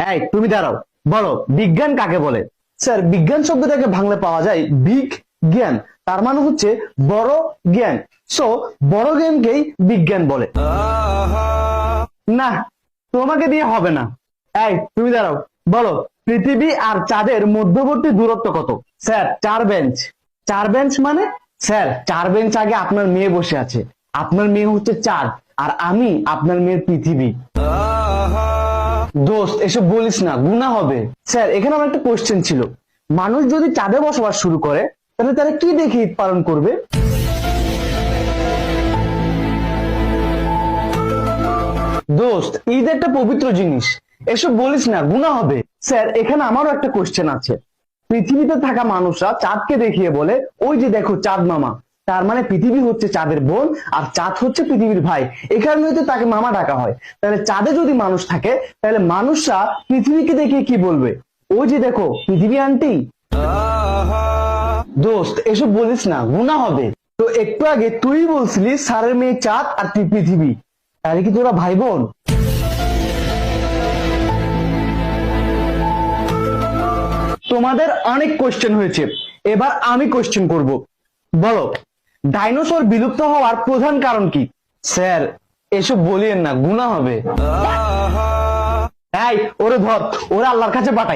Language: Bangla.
এই তুমি দাঁড়াও, বলো বিজ্ঞান কাকে বলে? স্যার, বিজ্ঞান শব্দটাকে বাংলায় পাওয়া যায় বিগ জ্ঞান, তার মানে হচ্ছে বড় জ্ঞান। সো বড় জ্ঞানকেই বিজ্ঞান বলে। না, তোমাকে দিয়ে হবে না। এই তুমি দাঁড়াও, বলো পৃথিবী আর চাঁদের মধ্যবর্তী দূরত্ব কত? Sir, 4 bench. 4 বেঞ্চ মানে? স্যার, 4 বেঞ্চ আগে আপনার মেয়ে বসে আছে। আপনার মেয়ে হচ্ছে চাঁদ, আর আমি আপনার মেয়ের পৃথিবী। দোস্ত, এসব বলিস না, গুনাহ হবে। স্যার, এখানে আমার একটা কোশ্চেন ছিল, মানুষ যদি চাঁদে বসবাস শুরু করে তাহলে তারা কি দেখে ঈদ পালন করবে? দোস্ত, ঈদ একটা পবিত্র জিনিস, এসব বলিস না, গুনাহ হবে। স্যার, এখানে আমারও একটা কোশ্চেন আছে, পৃথিবীতে থাকা মানুষরা চাঁদকে দেখিয়ে বলে ওই যে দেখো চাঁদ মামা, তার মানে পৃথিবী হচ্ছে চাঁদের বোন আর চাঁদ হচ্ছে পৃথিবীর ভাই, এই কারণে তো তাকে মামা ডাকা হয়। তাহলে চাঁদে যদি মানুষ থাকে তাহলে মানুষরা পৃথিবীকে দেখে কি বলবে? ওই যে দেখো পৃথিবী আন্টি। দোস্ত, এসব বলিস না, গুনাহ হবে। তো একটু আগে তুই বলছিলি স্যারের মেয়ে চাঁদ আর তুই পৃথিবী, তাহলে কি তোরা ভাই বোন? তোমাদের অনেক কোশ্চেন হয়েছে, এবার আমি কোশ্চেন করব। বলো, ডাইনোসর বিলুপ্ত হওয়ার প্রধান কারণ কি? স্যার, এসব বলিয়েন না, গুনাহ হবে। এই, ওরে ধর, ওরে আল্লাহর কাছে পাঠাই।